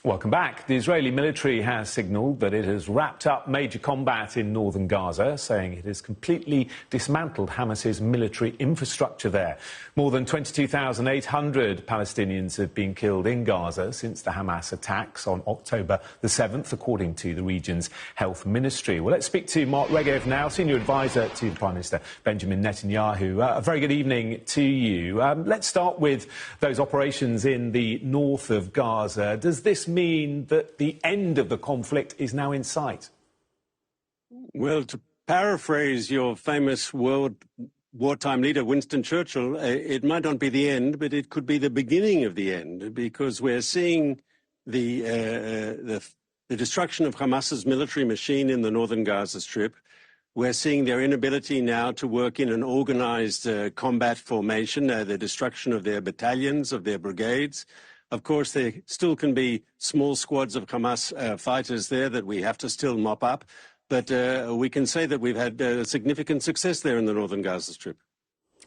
Welcome back. The Israeli military has signalled that it has wrapped up major combat in northern Gaza, saying it has completely dismantled Hamas's military infrastructure there. More than 22,800 Palestinians have been killed in Gaza since the Hamas attacks on October the 7th, according to the region's health ministry. Well, let's speak to Mark Regev now, senior advisor to the Prime Minister Benjamin Netanyahu. A very good evening to you. Let's start with those operations in the north of Gaza. Does this mean that the end of the conflict is now in sight? Well, to paraphrase your famous wartime leader, Winston Churchill, it might not be the end, but it could be the beginning of the end, because we're seeing the destruction of Hamas's military machine in the northern Gaza Strip. We're seeing their inability now to work in an organized combat formation, the destruction of their battalions, of their brigades. Of course, there still can be small squads of Hamas fighters there that we have to still mop up. But we can say that we've had significant success there in the northern Gaza Strip.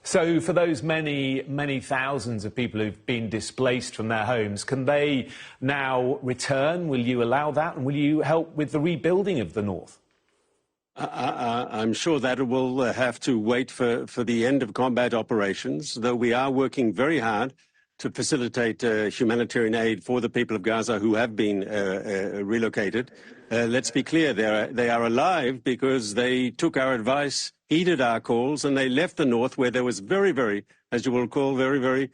So for those many thousands of people who've been displaced from their homes, can they now return? Will you allow that? And will you help with the rebuilding of the north? I'm sure that it will have to wait for the end of combat operations, though we are working very hard to facilitate humanitarian aid for the people of Gaza who have been relocated. Let's be clear, they are alive because they took our advice, heeded our calls, and they left the north where there was very, as you will recall, very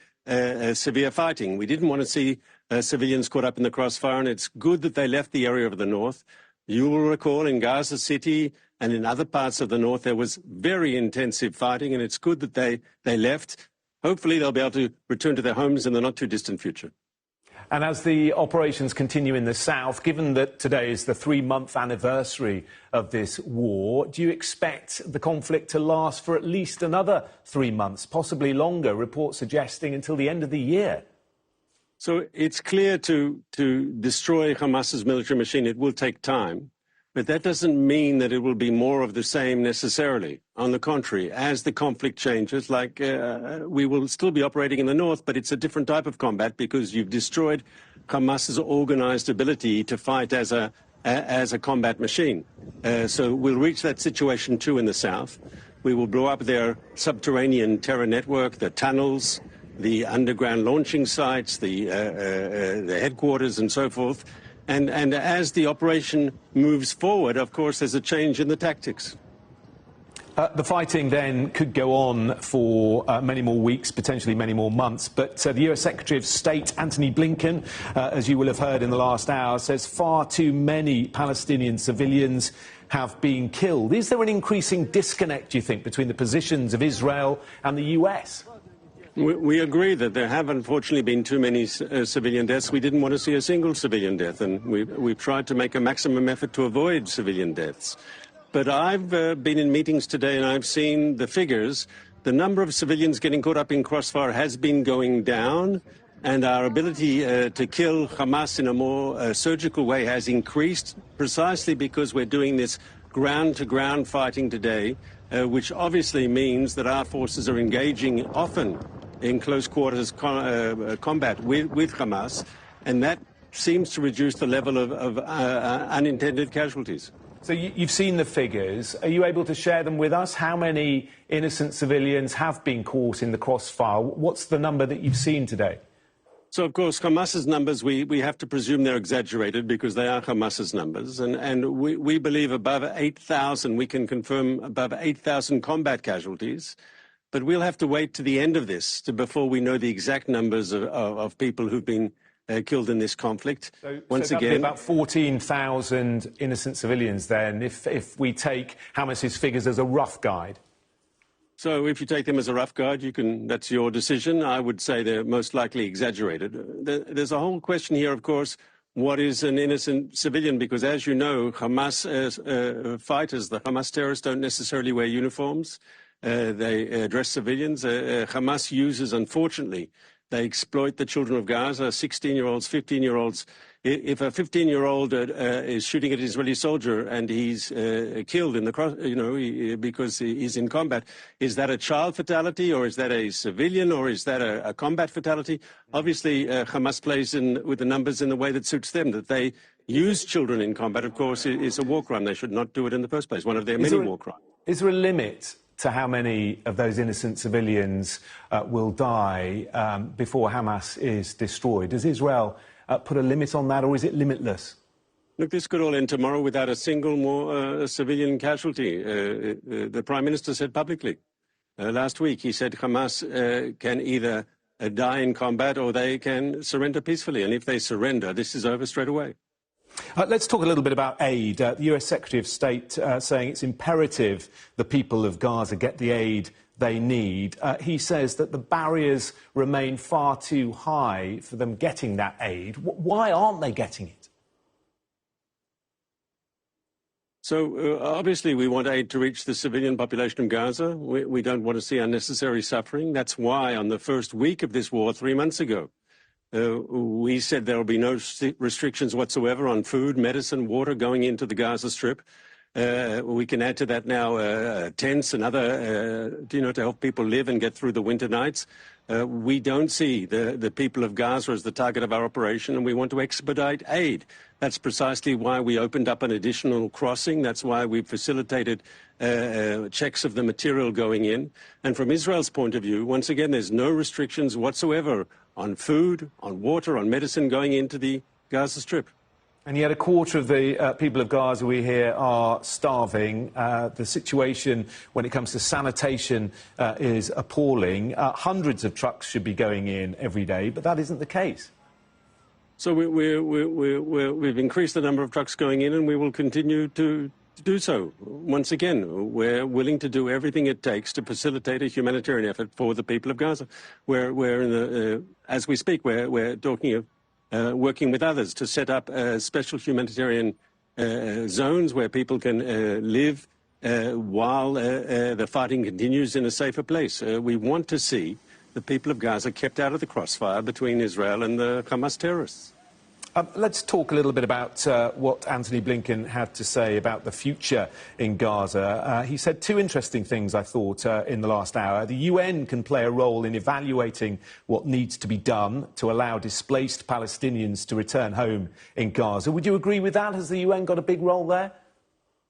severe fighting. We didn't want to see civilians caught up in the crossfire, and it's good that they left the area of the north. You will recall in Gaza City and in other parts of the north there was very intensive fighting, and it's good that they left. Hopefully they'll be able to return to their homes in the not-too-distant future. And as the operations continue in the south, given that today is the 3-month anniversary of this war, do you expect the conflict to last for at least another 3 months, possibly longer, reports suggesting until the end of the year? So it's clear to destroy Hamas's military machine, it will take time. But that doesn't mean that it will be more of the same necessarily. On the contrary, as the conflict changes, we will still be operating in the north, but it's a different type of combat because you've destroyed Hamas's organized ability to fight as a combat machine. So we'll reach that situation too in the south. We will blow up their subterranean terror network, the tunnels, the underground launching sites, the headquarters and so forth. And as the operation moves forward, of course, there's a change in the tactics. The fighting then could go on for many more weeks, potentially many more months. But the US Secretary of State, Antony Blinken, as you will have heard in the last hour, says far too many Palestinian civilians have been killed. Is there an increasing disconnect, do you think, between the positions of Israel and the US? We agree that there have unfortunately been too many civilian deaths. We didn't want to see a single civilian death, and we've tried to make a maximum effort to avoid civilian deaths. But I've been in meetings today and I've seen the figures. The number of civilians getting caught up in crossfire has been going down, and our ability to kill Hamas in a more surgical way has increased precisely because we're doing this ground-to-ground fighting today, which obviously means that our forces are engaging often in close quarters combat with Hamas, and that seems to reduce the level of unintended casualties. So you've seen the figures. Are you able to share them with us? How many innocent civilians have been caught in the crossfire? What's the number that you've seen today? So, of course, Hamas's numbers, we have to presume they're exaggerated because they are Hamas's numbers. And we believe above 8,000, we can confirm above 8,000 combat casualties. But we'll have to wait to the end of this before we know the exact numbers of people who've been killed in this conflict. So that'd be about 14,000 innocent civilians then, if we take Hamas's figures as a rough guide. So if you take them as a rough guide, that's your decision. I would say they're most likely exaggerated. There's a whole question here, of course, what is an innocent civilian? Because as you know, Hamas fighters, the Hamas terrorists don't necessarily wear uniforms. They dress civilians. Hamas uses, unfortunately, They exploit the children of Gaza, 16-year-olds, 15-year-olds. If a 15-year-old is shooting at an Israeli soldier and he's killed in the cross, because he's in combat, is that a child fatality, or is that a civilian, or is that a combat fatality? Obviously, Hamas plays with the numbers in the way that suits them. That they use children in combat, of course, is a war crime. They should not do it in the first place. One of their many war crimes. Is there a limit to how many of those innocent civilians will die before Hamas is destroyed? Does Israel put a limit on that, or is it limitless? Look, this could all end tomorrow without a single more civilian casualty. The Prime Minister said publicly last week, he said Hamas can either die in combat or they can surrender peacefully. And if they surrender, this is over straight away. Let's talk a little bit about aid. The US Secretary of State saying it's imperative the people of Gaza get the aid they need. He says that the barriers remain far too high for them getting that aid. Why aren't they getting it? So, obviously, we want aid to reach the civilian population of Gaza. We don't want to see unnecessary suffering. That's why on the first week of this war, 3 months ago, we said there will be no restrictions whatsoever on food, medicine, water going into the Gaza Strip. We can add to that now tents and other, to help people live and get through the winter nights. We don't see the people of Gaza as the target of our operation, and we want to expedite aid. That's precisely why we opened up an additional crossing. That's why we facilitated checks of the material going in. And from Israel's point of view, once again, there's no restrictions whatsoever on food, on water, on medicine going into the Gaza Strip. And yet a quarter of the people of Gaza, we hear, are starving. The situation when it comes to sanitation is appalling. Hundreds of trucks should be going in every day, but that isn't the case. So we've increased the number of trucks going in, and we will continue to do so. Once again, we're willing to do everything it takes to facilitate a humanitarian effort for the people of Gaza. We're in the, as we speak, we're talking of working with others to set up special humanitarian zones where people can live while the fighting continues in a safer place. We want to see the people of Gaza kept out of the crossfire between Israel and the Hamas terrorists. Let's talk a little bit about what Antony Blinken had to say about the future in Gaza. He said two interesting things, I thought, in the last hour. The UN can play a role in evaluating what needs to be done to allow displaced Palestinians to return home in Gaza. Would you agree with that? Has the UN got a big role there?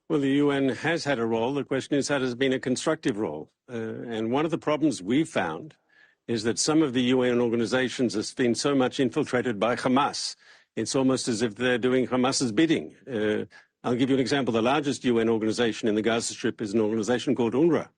Well, the UN has had a role. The question is, has it been a constructive role? And one of the problems we've found is that some of the UN organizations have been so much infiltrated by Hamas. It's almost as if they're doing Hamas's bidding. I'll give you an example. The largest UN organization in the Gaza Strip is an organization called UNRWA.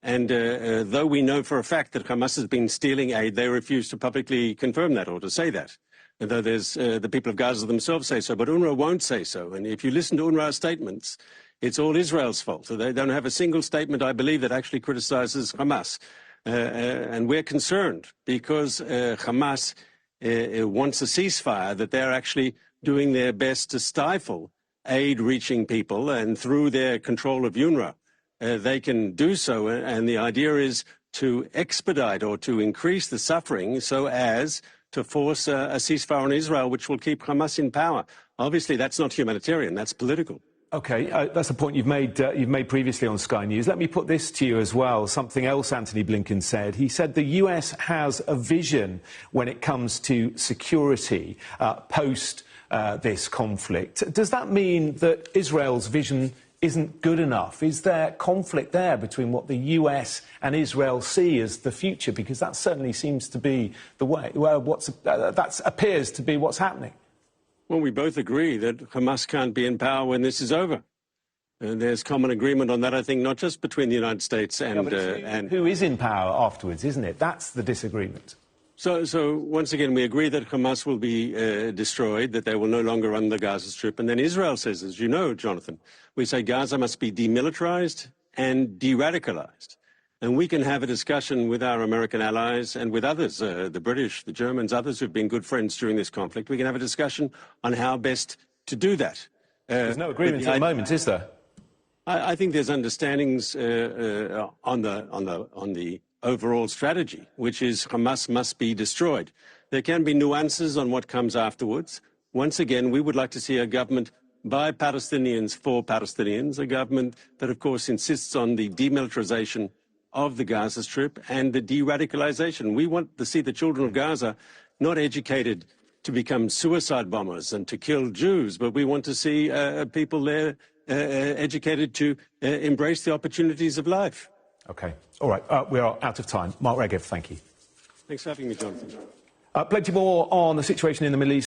And though we know for a fact that Hamas has been stealing aid, they refuse to publicly confirm that or to say that. And though there's the people of Gaza themselves say so, but UNRWA won't say so. And if you listen to UNRWA's statements, it's all Israel's fault. So they don't have a single statement, I believe, that actually criticizes Hamas. And we're concerned because Hamas wants a ceasefire, that they're actually doing their best to stifle aid reaching people, and through their control of UNRWA, they can do so. And the idea is to expedite or to increase the suffering so as to force a ceasefire on Israel, which will keep Hamas in power. Obviously, that's not humanitarian, that's political. OK, that's a point you've made previously on Sky News. Let me put this to you as well, something else Antony Blinken said. He said the US has a vision when it comes to security post this conflict. Does that mean that Israel's vision isn't good enough? Is there conflict there between what the US and Israel see as the future? Because that certainly seems to be the way, that appears to be what's happening. Well, we both agree that Hamas can't be in power when this is over. There's common agreement on that, I think, not just between the United States and... and who is in power afterwards, isn't it? That's the disagreement. So once again, we agree that Hamas will be destroyed, that they will no longer run the Gaza Strip. And then Israel says, as you know, Jonathan, we say Gaza must be demilitarized and de-radicalized. And we can have a discussion with our American allies and with others, the British, the Germans, others who've been good friends during this conflict. We can have a discussion on how best to do that. There's no agreement at the moment, is there? I think there's understandings on the overall strategy, which is Hamas must be destroyed. There can be nuances on what comes afterwards. Once again, we would like to see a government by Palestinians for Palestinians, a government that, of course, insists on the demilitarization of the Gaza Strip and the de-radicalization. We want to see the children of Gaza not educated to become suicide bombers and to kill Jews, but we want to see people there educated to embrace the opportunities of life. OK. All right. We are out of time. Mark Regev, thank you. Thanks for having me, Jonathan. Plenty more on the situation in the Middle East.